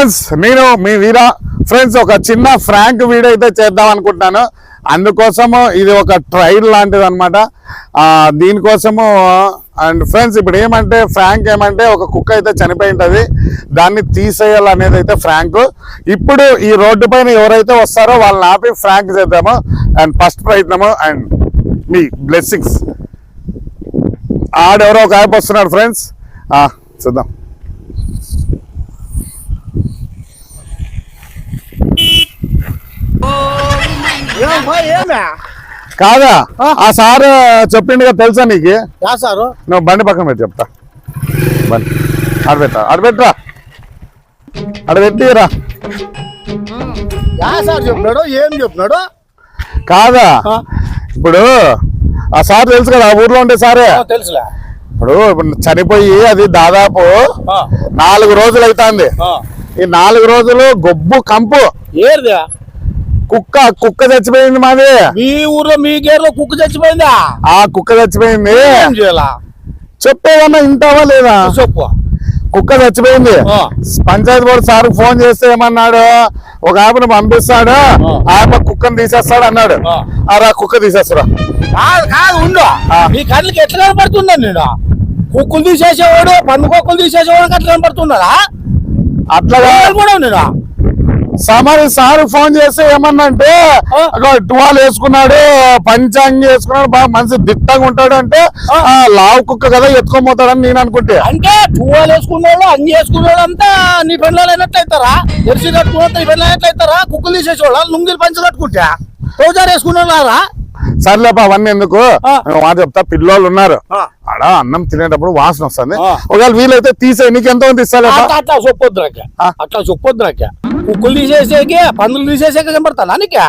Friends, నేను మీ వీరా. Friends, ఒక చిన్న ఫ్రాంక్ వీడియో అయితే చేద్దాం అనుకుంటున్నాను. అందుకోసము ఇది ఒక ట్రైల్ లాంటిది అనమాట. దీనికోసము అండ్ ఫ్రెండ్స్, ఇప్పుడు ఏమంటే ఫ్రాంక్ ఏమంటే ఒక కుక్క అయితే చనిపోయి ఉంటుంది, దాన్ని తీసేయాలనేది అయితే ఫ్రాంక్. ఇప్పుడు ఈ రోడ్డు పైన ఎవరైతే వస్తారో వాళ్ళని ఆపి ఫ్రాంక్ చేద్దాము. అండ్ ఫస్ట్ ప్రయత్నము అండ్ మీ బ్లెస్సింగ్స్. ఆడెవరో ఒక యాప్ వస్తున్నాడు ఫ్రెండ్స్, చూద్దాం. కాదా ఆ సార్ చెప్పిండుగా, తెలుసా నీకు? సారు నువ్వు బండి పక్కన పెట్టి చెప్తా. బండి ఆడబెట్టరా, ఆడబెట్టిరా. సార్ చెప్పినాడు, ఏం చెప్పినాడు? కాదా, ఇప్పుడు ఆ సార్ తెలుసు కదా, ఆ ఊర్లో ఉండే సారే. తెలుసులే. ఇప్పుడు చనిపోయి అది దాదాపు 4 రోజులు అవుతుంది. ఈ 4 రోజులు గొబ్బు కంపు. ఏరిదా? కుక్క చచ్చిపోయింది మాది. మీ ఊర్లో మీ గేర్లో కుక్క చచ్చిపోయిందా? ఆ కుక్క చచ్చిపోయింది. చెప్పేదన్నా వింటావా లేదా? చెప్పు. కుక్క చచ్చిపోయింది. పంచాయతీ బోర్డు సార్ ఫోన్ చేస్తే ఏమన్నాడు, ఒక ఆపను పంపిస్తాడు, ఆప కుక్కను తీసేస్తాడు అన్నాడు. అరా కుక్క తీసేస్తారా? కాదు ఉండు, మీ కళ్ళకి ఎట్లా కనపడుతున్నాను నేను? కుక్కలు తీసేసేవాడు, పండుకొక్కలు తీసేసేవాడు ఎట్లా కనపడుతున్నారా? అట్లా కూడా నేను సార్ ఫోన్ చేస్తే ఏమన్నంటే, టువాల్ వేసుకున్నాడు, పంచాంగి వేసుకున్నాడు, బాగా మంచి దిట్టంగా ఉంటాడు అంటే లావు కుక్క కదా ఎత్తుకోపోతాడని నేను అనుకుంటే. అంటే టువాల్ వేసుకున్నాడు, అంగి వేసుకున్నాడు అంతా నీ పెండ్లాలు అయినట్లయితారా? ఎర్సి కట్టుకున్నట్టు నీ పెండ్లాలు అయినట్లయితారా? కుక్కలు తీసేసేవాళ్ళు లుంగిలు పంచలు కట్టుకుంటా రోజారు వేసుకున్నారా? సర్లేపా, అవన్నీ ఎందుకు, మాట చెప్తా. పిల్లోళ్ళు ఉన్నారు ఆడ, అన్నం తినేటప్పుడు వాసన వస్తుంది. ఒకవేళ వీలైతే తీసే, నీకు ఎంతో ఇస్తాలే. అట్లా చెప్పొద్దురాక, అట్లా చెప్పొద్దురాక. కుక్కలు తీసేసేకే పందులు తీసేసాక కనపడతానా నీకు?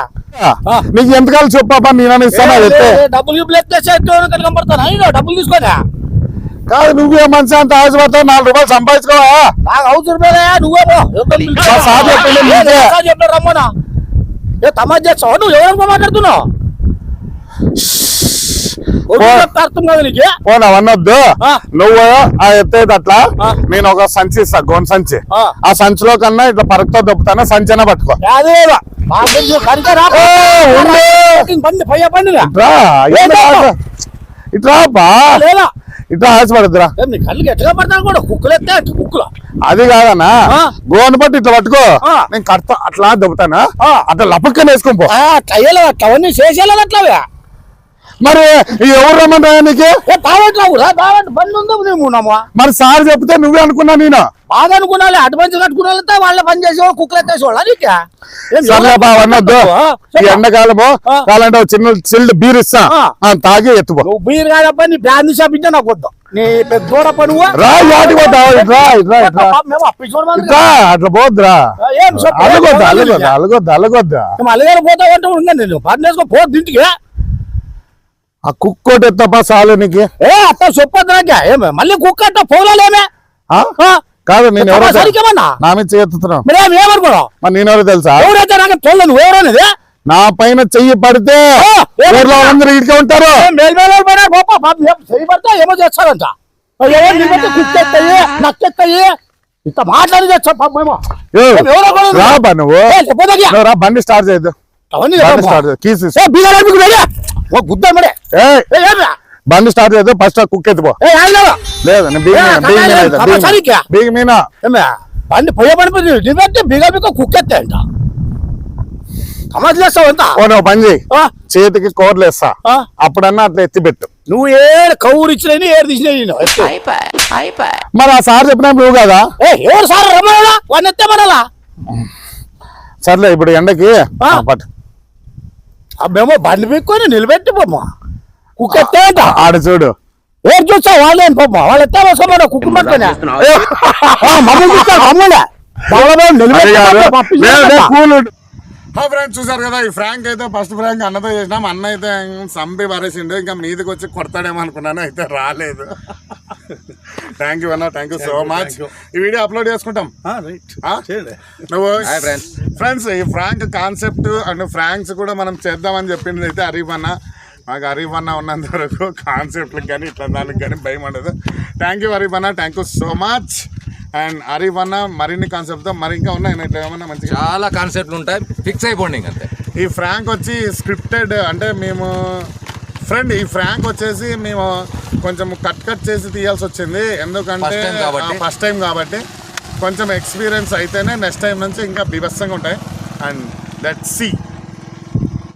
నీకు ఎంతకాలం చెప్పా, నేను ఇస్తాను. డబ్బులు కనపడతానా? డబ్బులు తీసుకోనా? కాదు, నువ్వే మంచి అంత ఆశపడతావు, 4 రూపాయలు సంపాదించుకోవా? నాకు అవసరం లేదా? నువ్వే చెప్పాడు రమ్మనా? ఏ తమాజ్ చేస్తావు? నువ్వు ఎవరితో మాట్లాడుతున్నావు? అర్థం కాదు నీకు. అవన్నొద్దు, నువ్వు ఎత్తేది అట్లా, నేను ఒక సంచి ఇస్తా, గోన్ సంచి. ఆ సంచిలో కన్నా ఇట్లా పరకతో దొప్పుతాను, సంచి అయినా పట్టుకో. ఇట్లా ఆశపడద్దురా. కళ్ళకి ఎట్లా పడతాను కూడా కుక్కలు ఎత్తే కుక్కలు. అది కాదన్నా, గోను పట్టి ఇట్లా పట్టుకో, నేను కడతా, అట్లా దొబ్బుతానా, అట్లా లపక్కన వేసుకోపో. అవన్నీ చేసేలా అట్లా. మరి ఎవరు రమ్మంటాయా నీకు? మరి సార్ చెప్తే నువ్వే అనుకున్నా, నేను బాగా అనుకున్నాలే. అటు మంచి కట్టుకున్నా వాళ్ళ పని చేసేవాళ్ళు, కుక్కలు ఎత్తేసేవాళ్ళ అవన్నొద్దు. ఈ ఎండాకాలము కావాలంటే చిన్న చిల్డ్ బీర్ ఇస్తా, తాగి ఎత్తుకో. నువ్వు బీర్ కాదప్ప, నీ బ్రాండ్ షాపించే నాకు వద్దు. నీ పెద్ద పనువు అట్లా పోద్దురా, అలగొద్దా అలగారు పోతావంటే ఉన్నాను నేను. పని వేసుకో పోద్దు ఇంటికి. ఆ కుక్కోటి తప్ప చాలు నీకు. అట్లా చెప్పొద్దు నాకే. మళ్ళీ కుక్క అట్ట పోలేమే కాదు, నేను ఎవరో నా మీద చేస్తున్నావు. ఏమనుకున్నావు? నేనెవరో తెలుసా? ఎవరైతే నాకు తోలేదు, ఎవరనేది నా పైన చెయ్యి పడితే అందరూ ఇడికే ఉంటారు. చెయ్యి పడితే ఏమో చేస్తారంట, కుక్కెత్తాయి నక్కెత్తాయి ఇంత మాట్లాడి చేస్తామేమో. నువ్వు రా, బండి స్టార్ట్ చేయద్దు. బండి స్టార్ట్ చేయద్దు, ఫస్ట్ కుక్ ఎత్తుపో. లేదు బీగ మీనా బండి పొయ్య పడిపోయింది, బిగా బిగా కుక్ ఎత్తా అంట. నువ్వు పని చేయి, చేతికి కోర్లు వేస్తా, అప్పుడన్నా అట్లా ఎత్తి పెట్టు. నువ్వు ఏడు కౌరు ఇచ్చినని ఏడు తీసినా. మరి ఆ సార్ చెప్పినా నువ్వు కదా? ఎవరు సార్ రమ్మన్నా వాడిని ఎత్తే మనలా. సర్లే, ఇప్పుడు ఎండకి పట్టు. మేము బండి పెట్టుకొని నిలబెట్టి పోమ్మా, కుక్క ఎత్తే అంట. ఆడ చూడు, ఏం చూస్తావు? వాళ్ళేం పోమ్మా, వాళ్ళు ఎత్తే వేసుకోమా కుక్క పట్టుకొని ఫ్రెండ్స్. చూసారు కదా, ఈ ఫ్రాంక్ అయితే ఫస్ట్ ఫ్రాంక్ అన్నతో చేసినాం. అన్న అయితే సంపి పారేసిండు, ఇంకా మీదకి వచ్చి కొడతాడేమో అనుకున్నాను, అయితే రాలేదు. థ్యాంక్ యూ అన్న, థ్యాంక్ యూ సో మచ్. ఈ వీడియో అప్లోడ్ చేసుకుంటాం. నువ్వు ఫ్రెండ్స్, ఈ ఫ్రాంక్ కాన్సెప్ట్ అండ్ ఫ్రాంక్స్ కూడా మనం చేద్దామని చెప్పింది అయితే హరీఫ్ అన్న. మాకు హరీఫ్ అన్న ఉన్నంత వరకు కాన్సెప్ట్లకు కానీ ఇట్లా దానికి కానీ భయం ఉండదు. థ్యాంక్ యూ హరీఫ్ అన్న, thank you so much. And Arif అన్న మరిన్ని కాన్సెప్ట్తో మరి ఇంకా ఉన్నాయి ఇట్లా ఏమన్నా మంచిగా చాలా కాన్సెప్ట్లు ఉంటాయి, ఫిక్స్ అయిపోండి ఇంక అంతే. ఈ ఫ్రాంక్ వచ్చి స్క్రిప్టెడ్ అంటే మేము ఫ్రెండ్ ఈ ఫ్రాంక్ వచ్చేసి మేము కొంచెం కట్ చేసి తీయాల్సి వచ్చింది, ఎందుకంటే First time కాబట్టి. ఫస్ట్ టైం కాబట్టి కొంచెం ఎక్స్పీరియన్స్ అయితేనే నెక్స్ట్ టైం నుంచి ఇంకా బీభత్సంగా ఉంటాయి. And let's see.